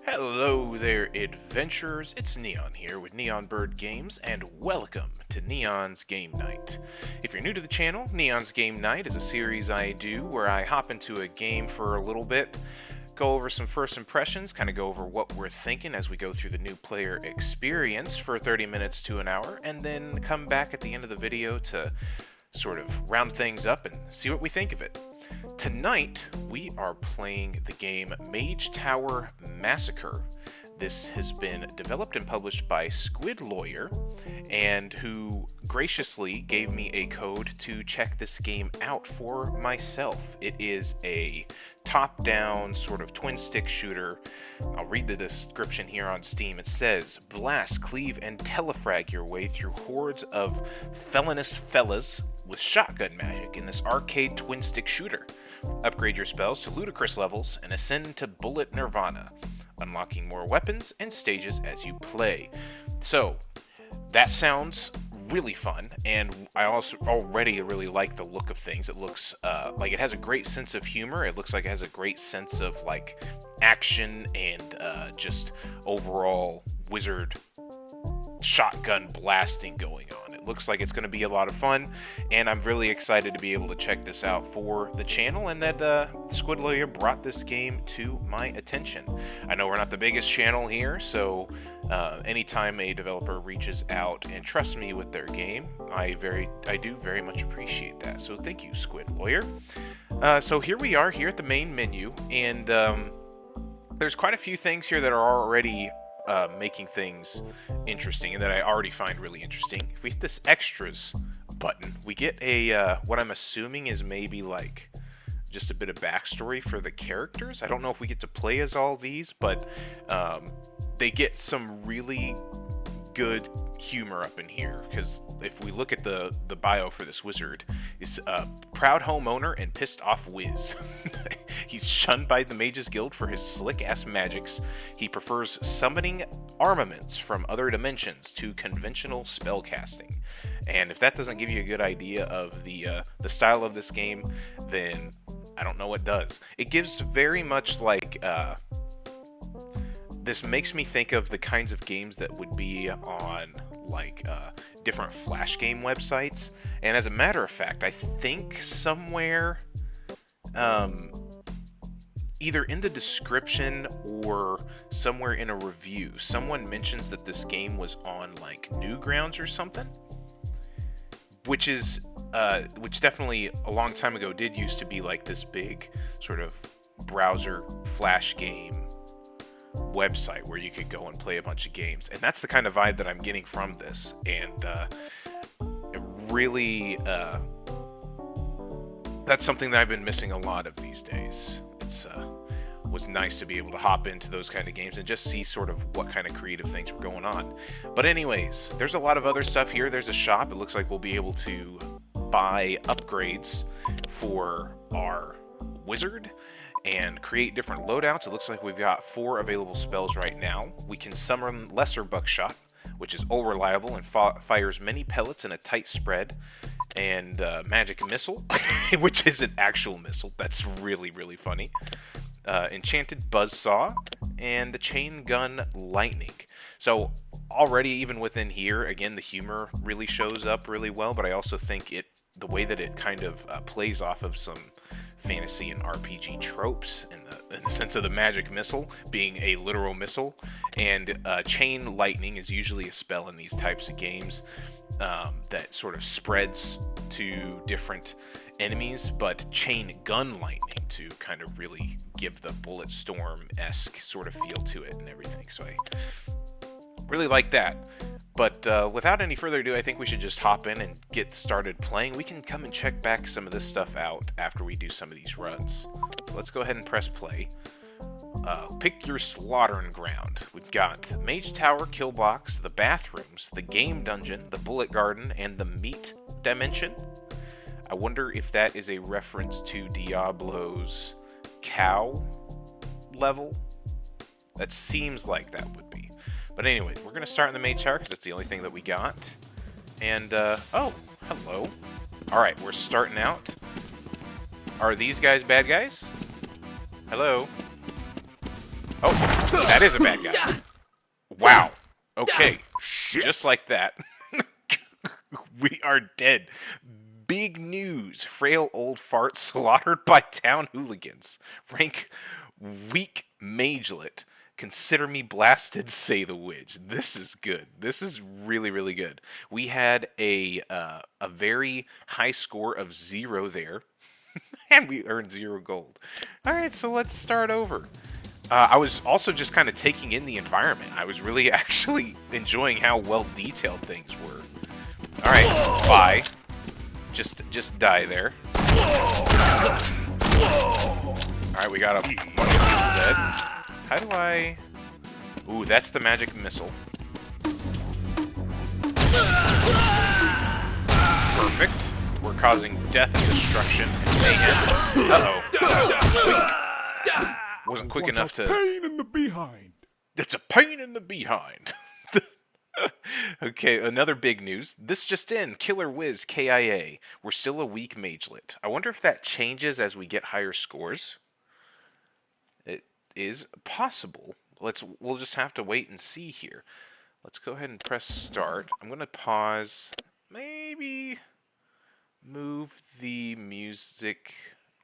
Hello there, adventurers. It's Neon here with Neon Bird Games, and welcome to Neon's Game Night. If you're new to the channel, Neon's Game Night is a series I do where I hop into a game for a little bit, go over some first impressions, kind of go over what we're thinking as we go through the new player experience for 30 minutes to an hour, and then come back at the end of the video to sort of round things up and see what we think of it. Tonight, we are playing the game Mage Tower Massacre. This has been developed and published by Squid Lawyer, and who graciously gave me a code to check this game out for myself. It is a top-down sort of twin-stick shooter. I'll read the description here on Steam. It says, blast, cleave, and telefrag your way through hordes of felonious fellas with shotgun magic in this arcade twin-stick shooter. Upgrade your spells to ludicrous levels and ascend to bullet nirvana, unlocking more weapons and stages as you play. So, that sounds really fun, and I also already really like the look of things. It looks like it has a great sense of humor. It looks like it has a great sense of like action and just overall wizard shotgun blasting going on. It looks like it's going to be a lot of fun, and I'm really excited to be able to check this out for the channel, and that Squid Lawyer brought this game to my attention. I know we're not the biggest channel here, so anytime a developer reaches out and trusts me with their game, I do very much appreciate that. So thank you, Squid Lawyer. So here we are here at the main menu, and there's quite a few things here that are already making things interesting, and that I already find really interesting. If we hit this extras button, we get a what I'm assuming is maybe like just a bit of backstory for the characters. I don't know if we get to play as all these, but they get some really good humor up in here, because if we look at the bio for this wizard, it's a proud homeowner and pissed off whiz. He's shunned by the Mages Guild for his slick-ass magics. He prefers summoning armaments from other dimensions to conventional spellcasting. And if that doesn't give you a good idea of the style of this game, then I don't know what does. It gives very much like this makes me think of the kinds of games that would be on like different Flash game websites. And as a matter of fact, I think somewhere either in the description or somewhere in a review, someone mentions that this game was on like Newgrounds or something, which definitely a long time ago did used to be like this big sort of browser Flash game website where you could go and play a bunch of games. And that's the kind of vibe that I'm getting from this, and it really that's something that I've been missing a lot of these days. It's was nice to be able to hop into those kind of games and just see sort of what kind of creative things were going on. But anyways, there's a lot of other stuff here. There's a shop. It looks like we'll be able to buy upgrades for our wizard and create different loadouts. It looks like we've got 4 available spells right now. We can summon Lesser Buckshot, which is all-reliable and fires many pellets in a tight spread, and Magic Missile, which is an actual missile. That's really, really funny. Enchanted Buzzsaw, and the Chaingun Lightning. So already, even within here, again, the humor really shows up really well, but I also think the way that it kind of plays off of some fantasy and RPG tropes in the sense of the magic missile being a literal missile, and chain lightning is usually a spell in these types of games that sort of spreads to different enemies, but chain gun lightning to kind of really give the bullet storm-esque sort of feel to it and everything. So I really like that. But without any further ado, I think we should just hop in and get started playing. We can come and check back some of this stuff out after we do some of these runs. So let's go ahead and press play. Pick your slaughtering ground. We've got Mage Tower, Kill Box, the bathrooms, the game dungeon, the bullet garden, and the meat dimension. I wonder if that is a reference to Diablo's cow level. That seems like that would be. But anyway, we're going to start in the Mage Tower because that's the only thing that we got. And, oh, hello. Alright, we're starting out. Are these guys bad guys? Hello? Oh, that is a bad guy. Wow. Okay. Just like that. We are dead. Big news. Frail old fart slaughtered by town hooligans. Rank weak magelet. Consider me blasted, say the witch. This is good. This is really, really good. We had a very high score of 0 there. And we earned 0 gold. Alright, so let's start over. I was also just kind of taking in the environment. I was really actually enjoying how well detailed things were. Alright, bye. Just die there. Alright, we got a bunch of people dead. How do I... Ooh, that's the magic missile. Perfect. We're causing death and destruction and mayhem. Uh-oh. Wasn't quick enough to... Pain in the behind. It's a pain in the behind. Okay, another big news. This just in. Killer Wiz KIA. We're still a weak magelet. I wonder if that changes as we get higher scores. It is possible. We'll just have to wait and see here. Let's go ahead and press start. I'm going to pause. Maybe move the music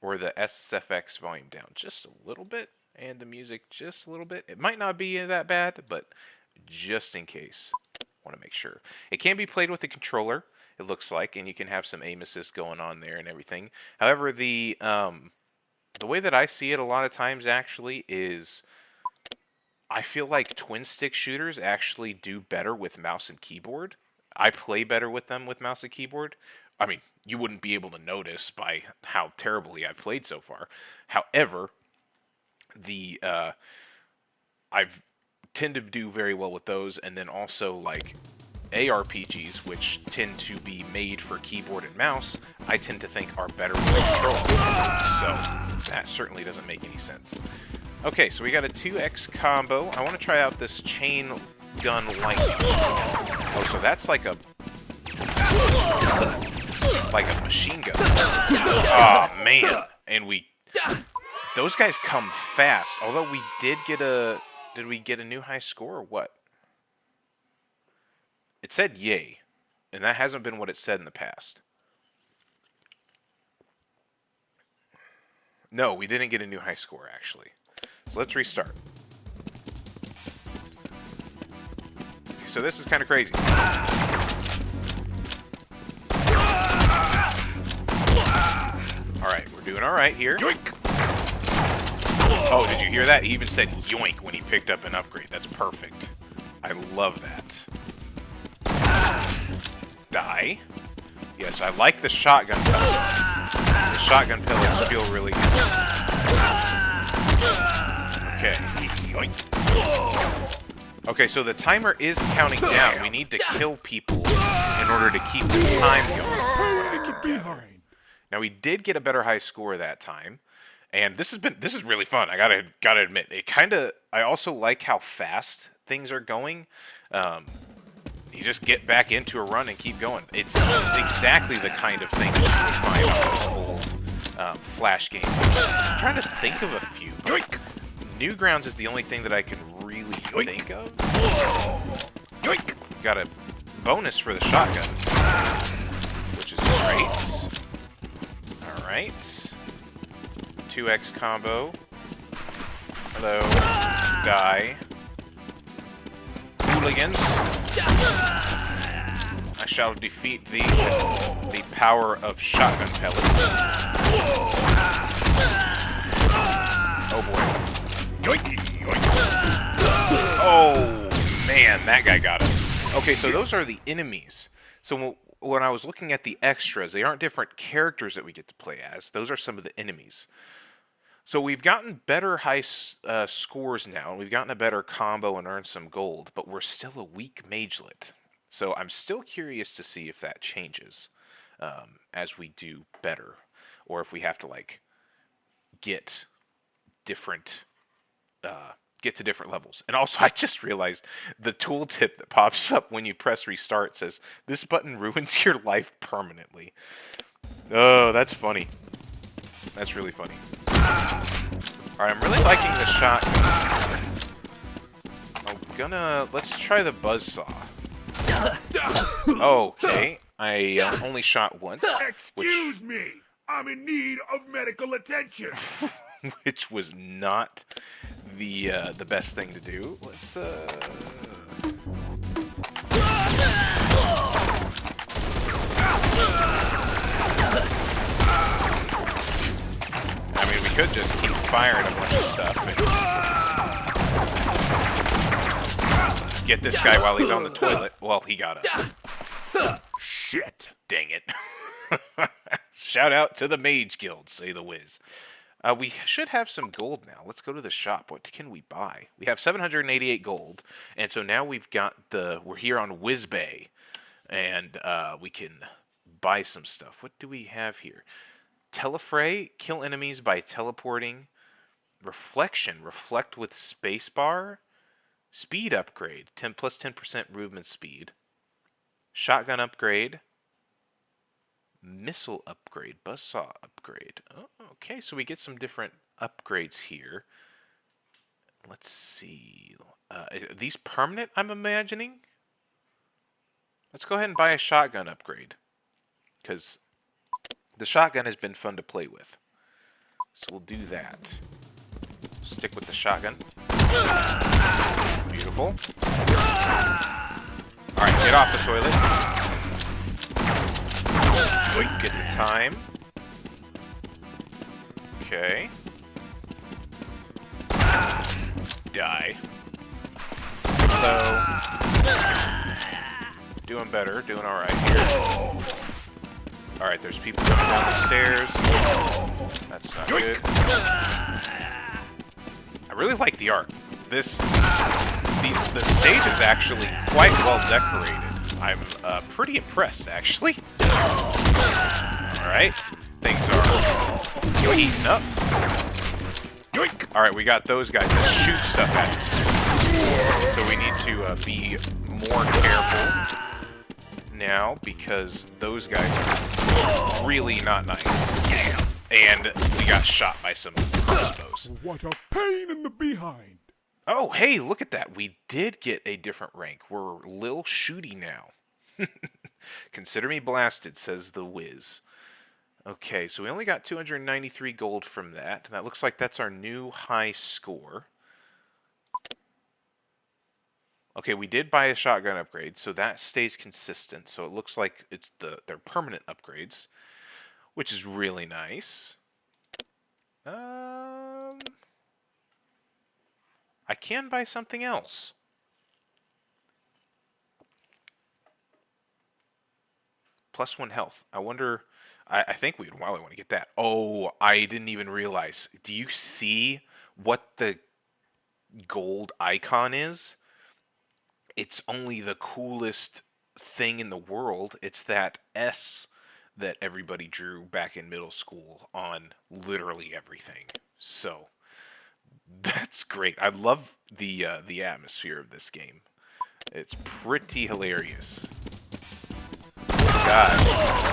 or the SFX volume down just a little bit and the music just a little bit. It might not be that bad, but just in case. Want to make sure. It can be played with a controller, it looks like, and you can have some aim assist going on there and everything. However, the way that I see it a lot of times actually is I feel like twin stick shooters actually do better with mouse and keyboard. I play better with them with mouse and keyboard. I mean, you wouldn't be able to notice by how terribly I've played so far. However, I've tend to do very well with those, and then also like ARPGs, which tend to be made for keyboard and mouse, I tend to think are better with control. So that certainly doesn't make any sense. Okay, so we got a 2x combo. I want to try out this chain gun lightning. Oh, so that's like a machine gun. Oh man, and those guys come fast. Although we did get a... Did we get a new high score or what? It said yay, and that hasn't been what it said in the past. No, we didn't get a new high score, actually. So let's restart. Okay, so this is kind of crazy. Alright, we're doing alright here. Yoink. Oh, did you hear that? He even said yoink when he picked up an upgrade. That's perfect. I love that. Die. Yes, I like the shotgun pellets. The shotgun pellets feel really good. Okay. Yoink. Okay, so the timer is counting down. We need to kill people in order to keep the time going, from what I can gather. Now, we did get a better high score that time. And this is really fun. I gotta admit, I also like how fast things are going. You just get back into a run and keep going. It's exactly the kind of thing that you would find on those old Flash games. I'm trying to think of a few. Newgrounds is the only thing that I can really think of. Got a bonus for the shotgun, which is great. All right. 2x combo. Hello. Die. Hooligans. I shall defeat thee with the power of shotgun pellets. Oh boy. Yoink, yoink. Oh man, that guy got us. Okay, so those are the enemies. So when I was looking at the extras, they aren't different characters that we get to play as. Those are some of the enemies. So we've gotten better high scores now, and we've gotten a better combo and earned some gold, but we're still a weak magelet. So I'm still curious to see if that changes as we do better, or if we have to like get different get to different levels. And also, I just realized the tooltip that pops up when you press restart says, "This button ruins your life permanently." Oh, that's funny. That's really funny. Alright, I'm really liking the shotgun. Let's try the buzzsaw. Okay, I only shot once. Excuse me, I'm in need of medical attention. Which was not the best thing to do. Let's I mean, we could just keep firing a bunch of stuff and get this guy while he's on the toilet. Well, he got us. Shit. Dang it. Shout out to the Mage Guild, say the whiz. We should have some gold now. Let's go to the shop. What can we buy? We have 788 gold, and so now we're here on Whiz Bay, and we can buy some stuff. What do we have here? Telefray, kill enemies by teleporting. Reflection, reflect with spacebar. Speed upgrade, 10 plus 10% movement speed. Shotgun upgrade. Missile upgrade, buzzsaw upgrade. Oh, okay, so we get some different upgrades here. Let's see. Are these permanent, I'm imagining? Let's go ahead and buy a shotgun upgrade, because the shotgun has been fun to play with. So we'll do that. Stick with the shotgun. Beautiful. Alright, get off the toilet. Wait, get the time. Okay. Die. Hello. Doing better, doing alright here. Alright, there's people coming down the stairs. That's not good. I really like the art. The stage is actually quite well decorated. I'm pretty impressed, actually. Alright, things are heating up. Alright, we got those guys that shoot stuff at us. So we need to be more careful now, because those guys are really not nice. And we got shot by some crossbows. What a pain in the behind. Oh, hey, look at that. We did get a different rank. We're Lil Shooty now. Consider me blasted, says the whiz. Okay, so we only got 293 gold from that. That looks like that's our new high score. Okay, we did buy a shotgun upgrade, so that stays consistent. So it looks like they're permanent upgrades, which is really nice. I can buy something else. +1 health. I wonder... I think we'd probably want to get that. Oh, I didn't even realize. Do you see what the gold icon is? It's only the coolest thing in the world. It's that S that everybody drew back in middle school on literally everything. So that's great. I love the atmosphere of this game. It's pretty hilarious. God.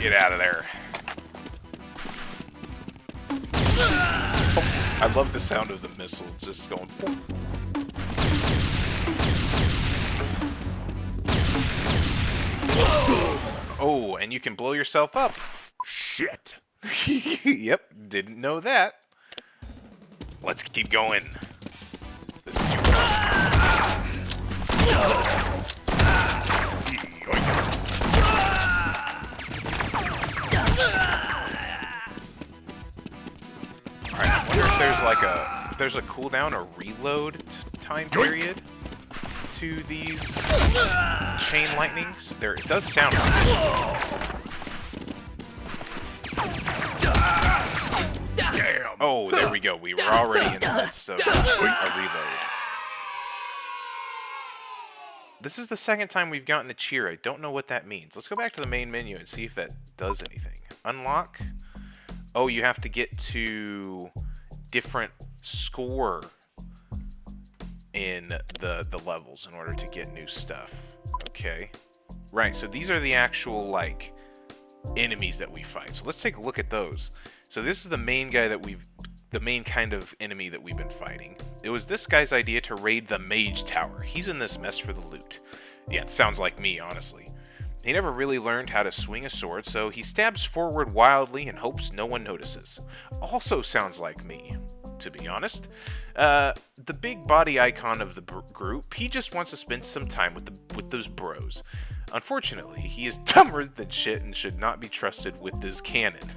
Get out of there. Oh, I love the sound of the missile just going. Oh, and you can blow yourself up. Shit. Yep, didn't know that. Let's keep going. This is too Alright, I wonder if there's a cooldown or reload time period to these chain lightnings. It does sound like it. Oh, there we go. We were already in the midst of a reload. This is the second time we've gotten a cheer. I don't know what that means. Let's go back to the main menu and see if that does anything. Unlock. Oh, you have to get to different score in the levels in order to get new stuff. Okay. Right, so these are the actual, like, enemies that we fight. So let's take a look at those. So this is the main guy that the main kind of enemy that we've been fighting. It was this guy's idea to raid the Mage Tower. He's in this mess for the loot. Yeah, it sounds like me, honestly. He never really learned how to swing a sword, so he stabs forward wildly and hopes no one notices. Also sounds like me, to be honest. The big body icon of the group, he just wants to spend some time with those bros. Unfortunately, he is dumber than shit and should not be trusted with this cannon.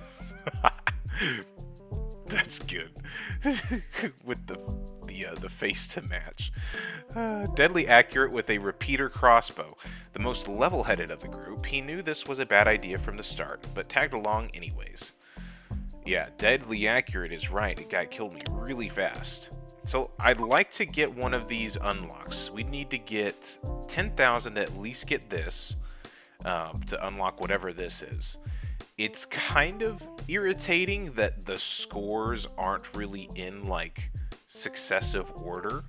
That's good. With the face to match. Deadly accurate with a repeater crossbow. The most level-headed of the group, he knew this was a bad idea from the start, but tagged along anyways. Yeah, deadly accurate is right. It guy killed me really fast. So I'd like to get one of these unlocks. We need to get 10,000 to at least get this to unlock whatever this is. It's kind of irritating that the scores aren't really in, like, successive order,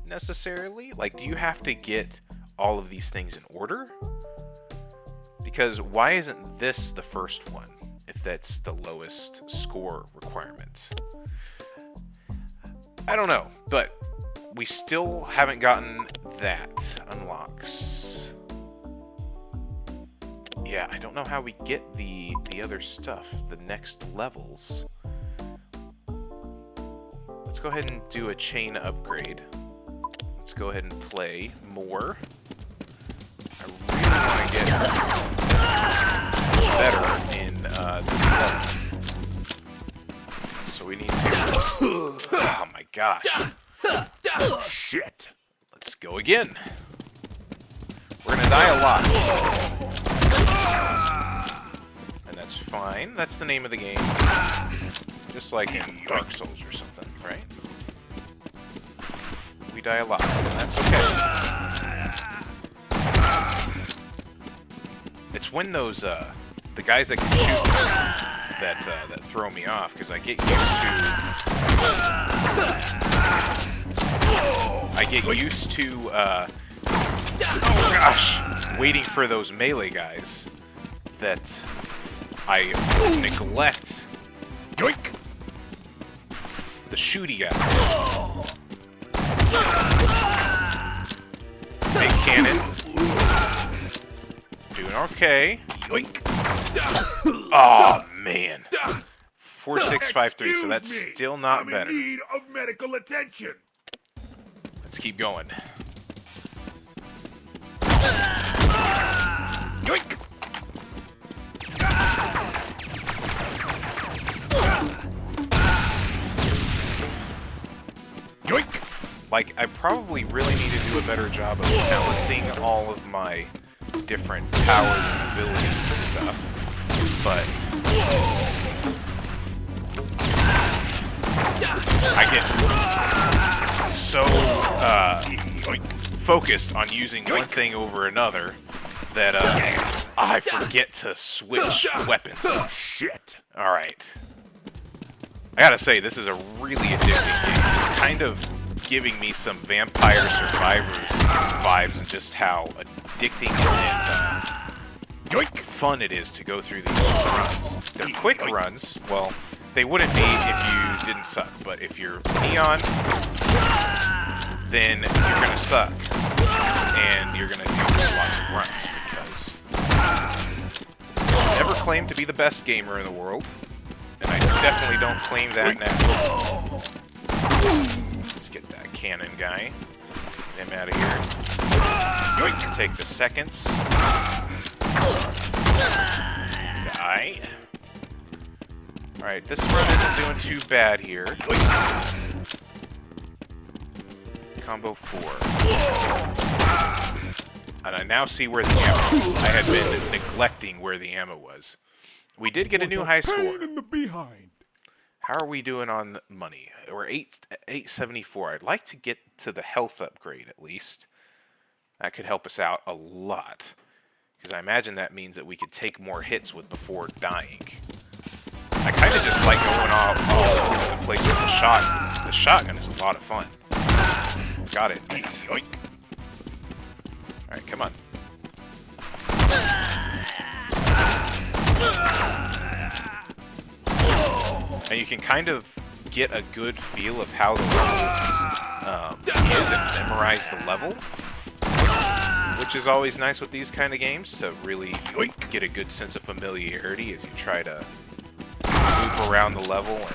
necessarily. Like, do you have to get all of these things in order? Because why isn't this the first one, if that's the lowest score requirement? I don't know, but we still haven't gotten that. Unlocks. Yeah, I don't know how we get the other stuff, the next levels. Let's go ahead and do a chain upgrade. Let's go ahead and play more. I really want to get better in this level. So we need to... Oh my gosh. Shit. Let's go again. We're gonna die a lot. And that's fine. That's the name of the game. Just like in Dark Souls or something, right? We die a lot, and that's okay. It's when those, the guys that can shoot that throw me off, because I get used to, oh gosh, waiting for those melee guys that I neglect. Yoink! The shooty guys. Big cannon. Doing okay. Yoink! Oh man. 4653, so that's still not better. I'm in need of medical attention. Let's keep going. Yoink! Yoink! Like, I probably really need to do a better job of balancing all of my different powers and abilities to stuff, but I get so focused on using one thing over another that I forget to switch weapons. Shit! Alright. I gotta say, this is a really addicting game. It's kind of giving me some Vampire Survivors vibes and just how addicting and fun it is to go through these runs. They're quick runs. Well, they wouldn't be if you didn't suck, but if you're Neon, then you're gonna suck. And you're gonna do lots of runs, because I never claimed to be the best gamer in the world, and I definitely don't claim that now. Let's get that cannon guy. Get him out of here. Take the seconds. Die. Alright, this run isn't doing too bad here. Combo 4. And I now see where the ammo is. I had been neglecting where the ammo was. We did get a new high score. In the behind. How are we doing on money? We're 874. I'd like to get to the health upgrade at least. That could help us out a lot. Because I imagine that means that we could take more hits with before dying. I kind of just like going all over the place with the shotgun. The shotgun is a lot of fun. Got it. Alright, come on. And you can kind of get a good feel of how the level is and memorize the level, which is always nice with these kind of games, to really get a good sense of familiarity as you try to loop around the level and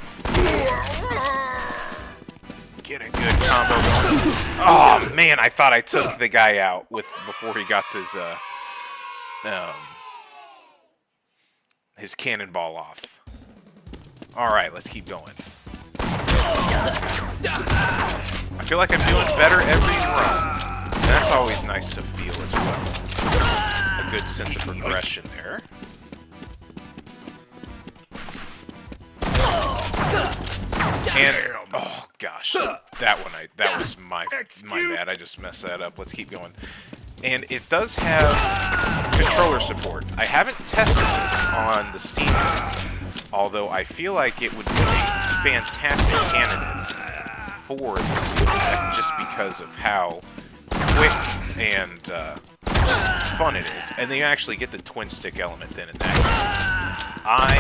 get a good combo going. Oh man, I thought I took the guy out before he got his cannonball off. Alright, let's keep going. I feel like I'm doing better every run. And that's always nice to feel as well. A good sense of progression there. And, oh gosh, that was my bad. I just messed that up. Let's keep going. And it does have controller support. I haven't tested this on the Steam Deck, although I feel like it would be a fantastic candidate for the Steam Deck just because of how quick and fun it is. And they actually get the twin stick element then in that case. I,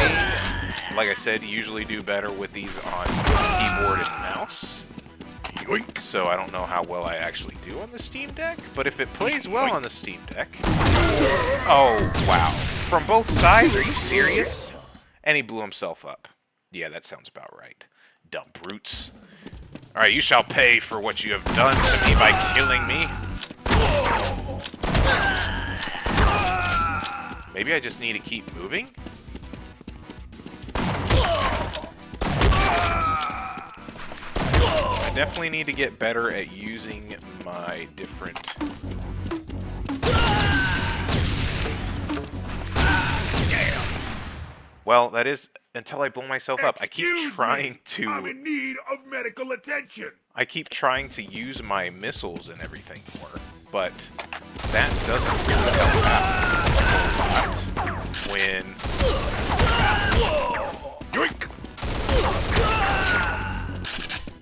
like I said, usually do better with these on keyboard and mouse. So I don't know how well I actually do on the Steam Deck, but if it plays well on the Steam Deck... Oh, wow. From both sides? Are you serious? And he blew himself up. Yeah, that sounds about right. Dumb brutes. Alright, you shall pay for what you have done to me by killing me. Maybe I just need to keep moving? I definitely need to get better at using my different... Well, that is until I blow myself up. I keep trying to... I'm in need of medical attention. I keep trying to use my missiles and everything more, but that doesn't really help out a lot when... Yoink!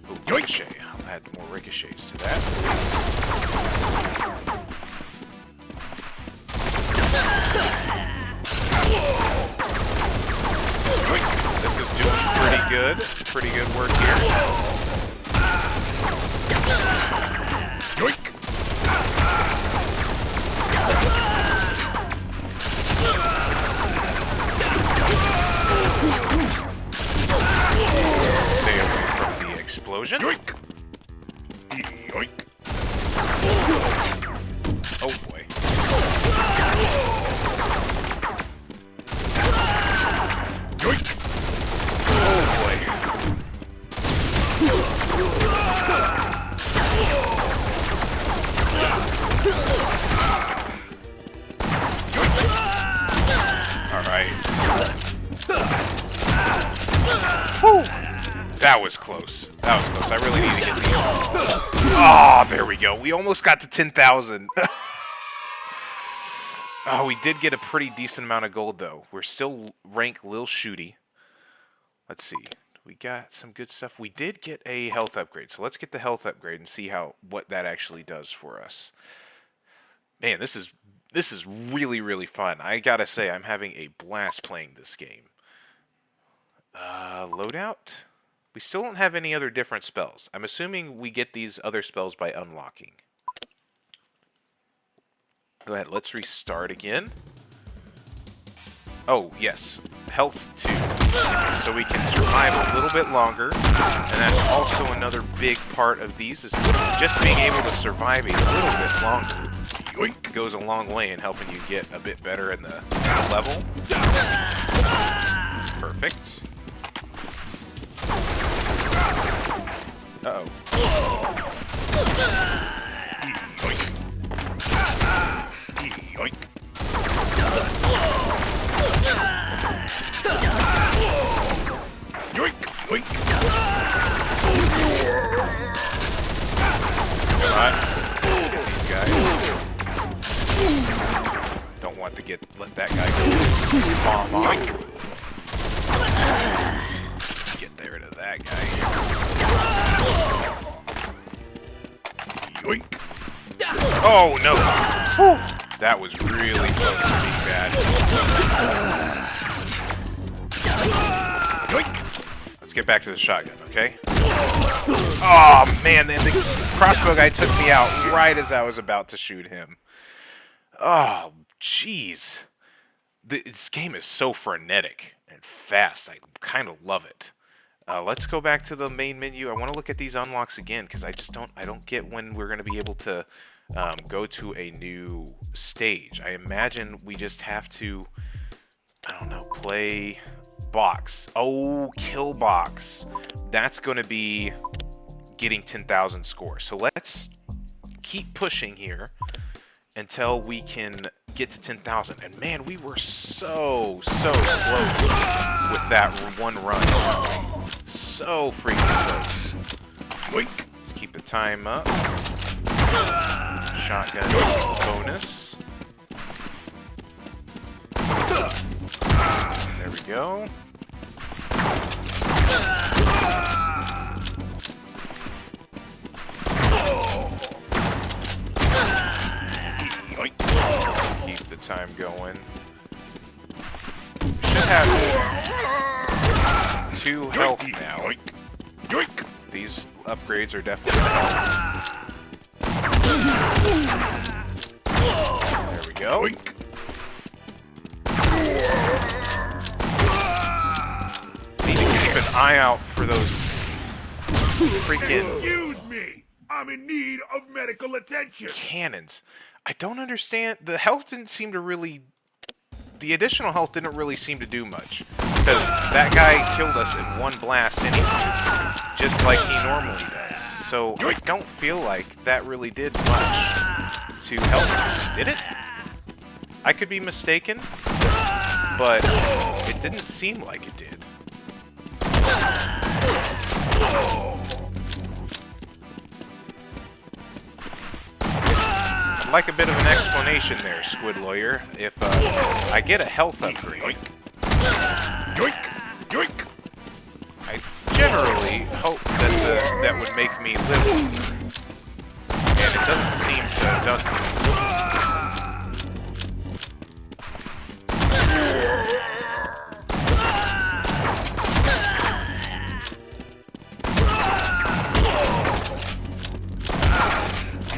Ooh, ricochet. I'll add more ricochets to that. This is doing pretty good. Pretty good work here. Yoink! Stay away from the explosion. Yoink! Yoink! Oh boy. Yoink! Oh boy. Alright. Whew. That was close. That was close. I really need to get these. Oh, there we go. We almost got to 10,000. Oh, we did get a pretty decent amount of gold, though. We're still rank Lil Shooty. Let's see. We got some good stuff. We did get a health upgrade, so let's get the health upgrade and see what that actually does for us. Man, this is really, really fun. I gotta say, I'm having a blast playing this game. Loadout? We still don't have any other different spells. I'm assuming we get these other spells by unlocking. Go ahead, let's restart again. Oh, yes. Health 2. So we can survive a little bit longer. And that's also another big part of these, is just being able to survive a little bit longer. Yoink, goes a long way in helping you get a bit better in the level. Perfect. Uh-oh. Yoink! Yoink! Yoink! Yoink! not. Let's get these guys. Don't want to let that guy go with his bomb off. Get rid of that guy. Yoink. Oh no! Whew. That was really close to being bad. Yoink. Let's get back to the shotgun, okay? Oh man, the crossbow guy took me out right as I was about to shoot him. Oh, jeez. This game is so frenetic and fast. I kind of love it. Let's go back to the main menu. I want to look at these unlocks again because I don't get when we're going to be able to go to a new stage. I imagine we just have to, I don't know, play box. Oh, kill box. That's going to be getting 10,000 scores. So let's keep pushing here until we can get to 10,000. And man, we were so close with that one run. So freaking close. Let's keep the time up. Shotgun bonus. There we go. Keep the time going. Should have 2 health now. These upgrades are definitely There we go. Need to keep an eye out for those freaking Excuse me. I'm in need of medical attention. cannons. I don't understand. The health didn't seem to really... The additional health didn't really seem to do much. Because that guy killed us in one blast anyways. Just like he normally does. So I don't feel like that really did much to help us. Did it? I could be mistaken. But it didn't seem like it did. I'd like a bit of an explanation there, Squid Lawyer, if I get a health upgrade. I generally hope that that would make me live longer. And it doesn't seem to, does it?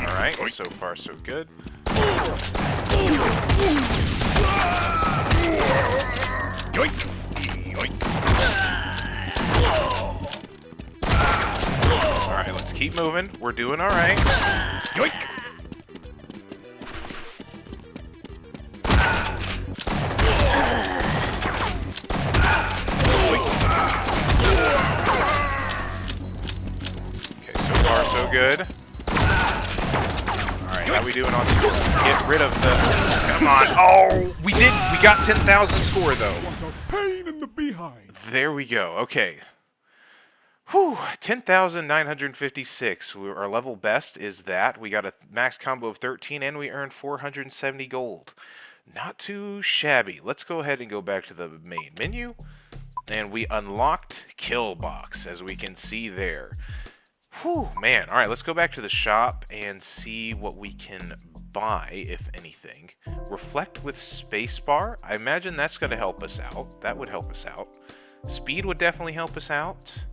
Alright, so far so good. Alright, let's keep moving. We're doing alright. Okay, so far so good. Alright, how we doing on scores? Get rid of the... Come on. Oh, we did. We got 10,000 score, though. What a pain in the behind. There we go. Okay. Whew. 10,956. Our level best is that. We got a max combo of 13, and we earned 470 gold. Not too shabby. Let's go ahead and go back to the main menu. And we unlocked Kill Box, as we can see there. Whew, man. All right, let's go back to the shop and see what we can buy, if anything. Reflect with spacebar. I imagine that's going to help us out. That would help us out. Speed would definitely help us out.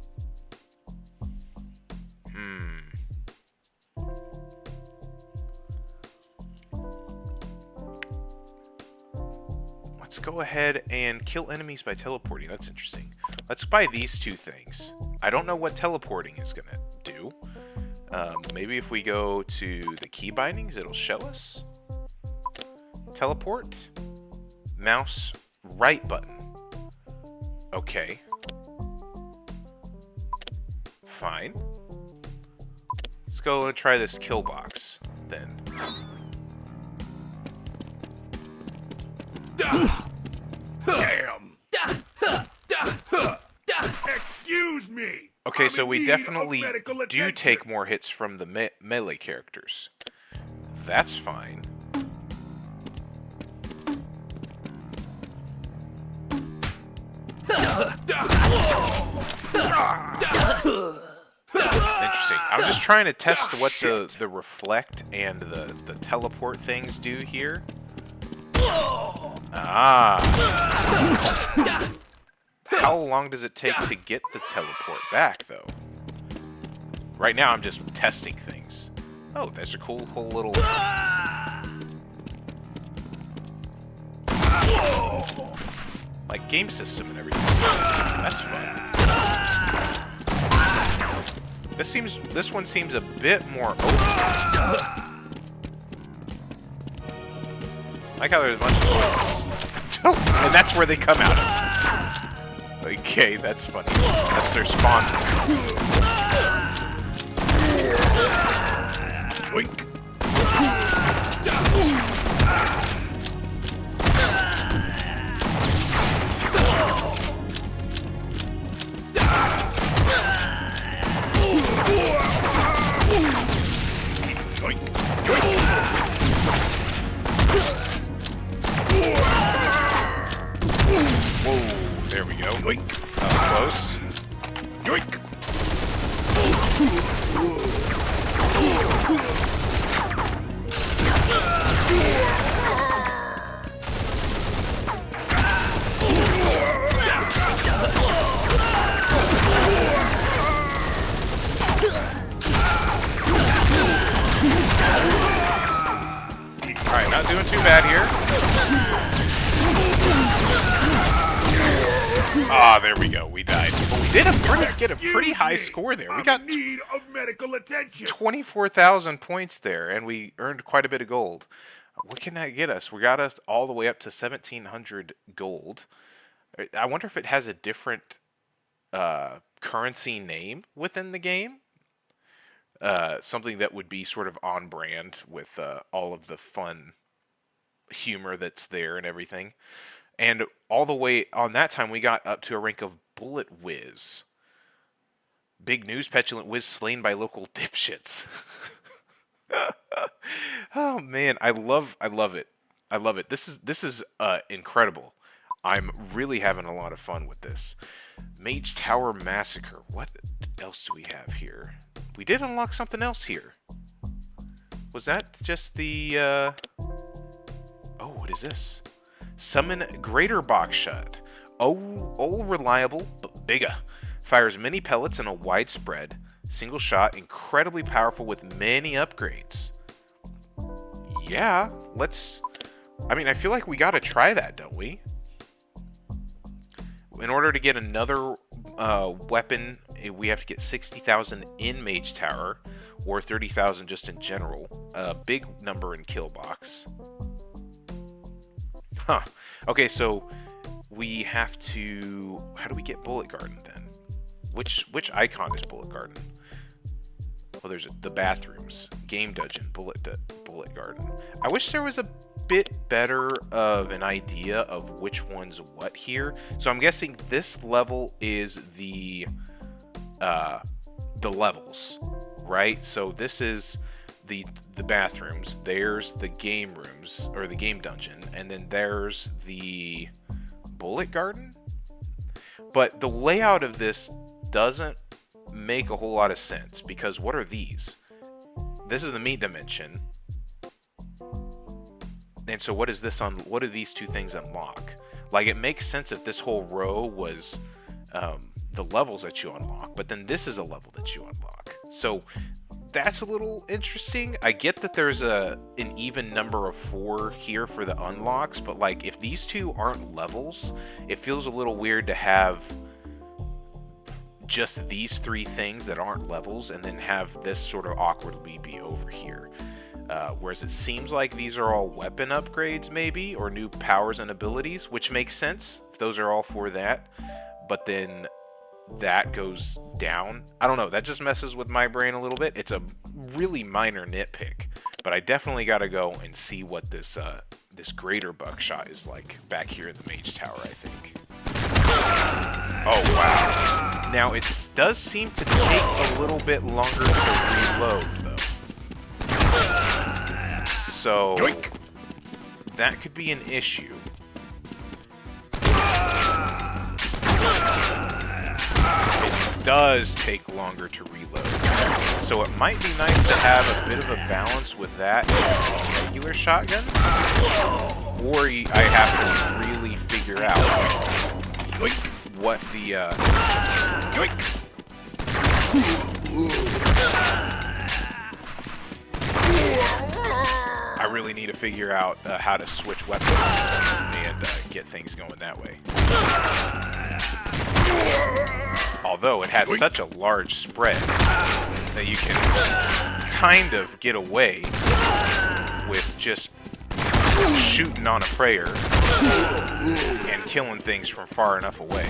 Let's go ahead and kill enemies by teleporting. That's interesting. Let's buy these 2 things. I don't know what teleporting is going to do. Maybe if we go to the key bindings, it'll show us. Teleport. Mouse right button. Okay. Fine. Let's go and try this kill box then. Damn! Excuse me! Okay, I'm so in we need definitely of medical do attention. take more hits from the melee characters. That's fine. Interesting. I'm just trying to test what the reflect and the teleport things do here. Ah. How long does it take to get the teleport back, though? Right now, I'm just testing things. Oh, that's a cool whole little... like, game system and everything. That's fun. This one seems a bit more open. I like how there's a bunch of bullets. And that's where they come out of. Okay, that's funny. That's their spawn points. Whoa, there we go. That was close. Alright, not doing too bad here. Ah, there we go. We died. But we did get a pretty high score there. We got I'm in need of medical attention. 24,000 points there, and we earned quite a bit of gold. What can that get us? We got us all the way up to 1,700 gold. I wonder if it has a different currency name within the game. Something that would be sort of on brand with all of the fun humor that's there and everything. And all the way on that time, we got up to a rank of Bullet Whiz. Big news, petulant whiz slain by local dipshits. Oh man, I love it. I love it. This is incredible. I'm really having a lot of fun with this. Mage Tower Massacre. What else do we have here? We did unlock something else here. Was that just the oh, what is this? Summon Greater Box Shot. Oh, reliable, but bigger. Fires many pellets in a wide spread. Single shot, incredibly powerful with many upgrades. Yeah, let's... I mean, I feel like we gotta try that, don't we? In order to get another weapon, we have to get 60,000 in Mage Tower, or 30,000 just in general. A big number in Kill Box. Huh. Okay, so we have to... How do we get Bullet Garden then? Which icon is Bullet Garden? Well, there's the bathrooms, game dungeon, bullet garden. I wish there was a bit better of an idea of which one's what here. So I'm guessing this level is the levels, right? So this is the bathrooms. There's the game rooms or the game dungeon, and then there's the bullet garden. But the layout of this doesn't make a whole lot of sense, because what are these? This is the meat dimension. And so what is this on? What do these two things unlock? Like, it makes sense if this whole row was the levels that you unlock, but then this is a level that you unlock. So that's a little interesting. I get that there's an even number of 4 here for the unlocks, but like, if these two aren't levels, it feels a little weird to have just these 3 things that aren't levels and then have this sort of awkwardly be over here. Whereas it seems like these are all weapon upgrades maybe, or new powers and abilities, which makes sense if those are all for that. But then that goes down. I don't know, that just messes with my brain a little bit. It's a really minor nitpick, but I definitely got to go and see what this this greater buckshot is like back here in the Mage Tower, I think. Oh wow. Now it's does seem to take a little bit longer to reload, though. So Yoink. that could be an issue. It does take longer to reload. So it might be nice to have a bit of a balance with that and a regular shotgun. Or I have to really figure out what the... Yoink! I really need to figure out how to switch weapons and get things going that way. Although it has such a large spread that you can kind of get away with just shooting on a prayer and killing things from far enough away.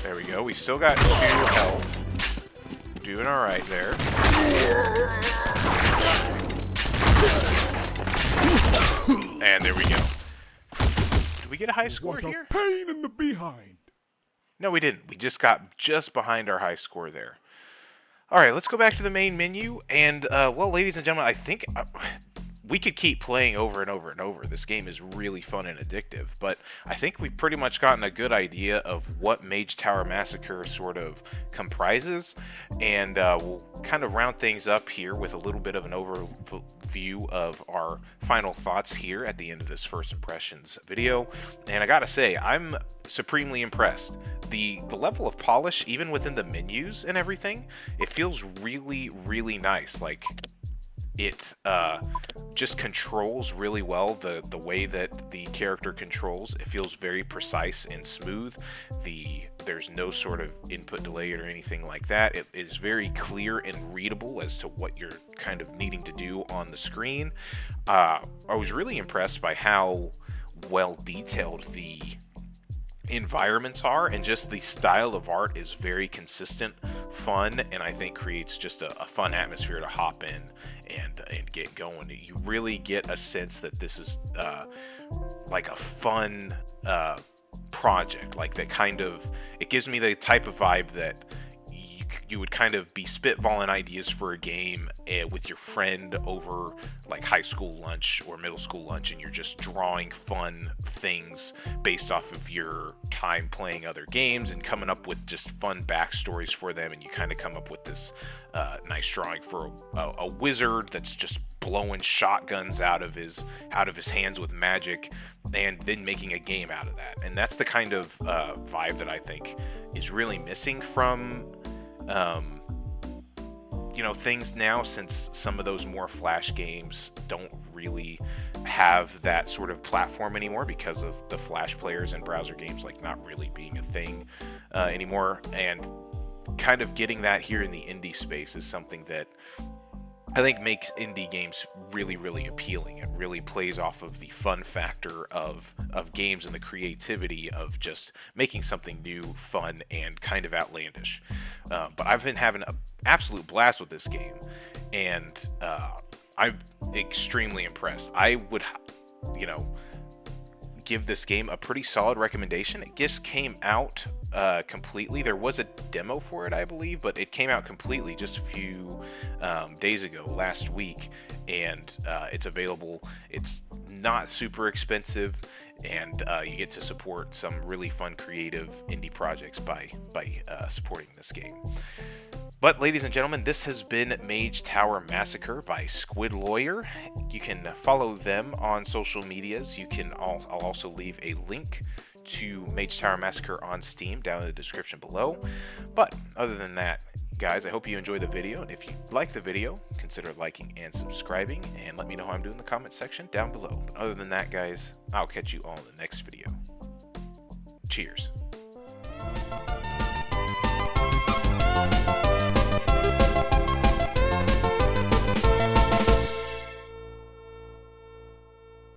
There we go. We still got 2 health. Doing alright there. And there we go. Did we get a high score What here? a pain in the behind. No, we didn't. We just got just behind our high score there. Alright, let's go back to the main menu. And, well, ladies and gentlemen, I think we could keep playing over and over and over. This game is really fun and addictive. But I think we've pretty much gotten a good idea of what Mage Tower Massacre sort of comprises. And we'll kind of round things up here with a little bit of an overview of our final thoughts here at the end of this first impressions video. And I gotta say, I'm supremely impressed. The level of polish, even within the menus and everything, it feels really, really nice. Like, it just controls really well the way that the character controls. It feels very precise and smooth. There's no sort of input delay or anything like that. It is very clear and readable as to what you're kind of needing to do on the screen. I was really impressed by how well detailed the environments are, and just the style of art is very consistent, fun, and I think creates just a fun atmosphere to hop in and get going. You really get a sense that this is like a fun project, like that kind of, it gives me the type of vibe that you would kind of be spitballing ideas for a game with your friend over like high school lunch or middle school lunch, and you're just drawing fun things based off of your time playing other games and coming up with just fun backstories for them, and you kind of come up with this nice drawing for a wizard that's just blowing shotguns out of his hands with magic, and then making a game out of that. And that's the kind of vibe that I think is really missing from you know, things now, since some of those more flash games don't really have that sort of platform anymore because of the flash players and browser games like not really being a thing anymore. And kind of getting that here in the indie space is something that I think makes indie games really, really appealing. It really plays off of the fun factor of games and the creativity of just making something new, fun, and kind of outlandish. But I've been having an absolute blast with this game, and I'm extremely impressed. I would, you know, give this game a pretty solid recommendation. It just came out completely. There was a demo for it, I believe, but it came out completely just a few days ago, last week, and it's available. It's not super expensive, and you get to support some really fun, creative indie projects by supporting this game. But, ladies and gentlemen, this has been Mage Tower Massacre by Squid Lawyer. You can follow them on social medias. I'll also leave a link to Mage Tower Massacre on Steam down in the description below. But, other than that, guys, I hope you enjoyed the video. And if you like the video, consider liking and subscribing. And let me know how I'm doing in the comment section down below. But other than that, guys, I'll catch you all in the next video. Cheers.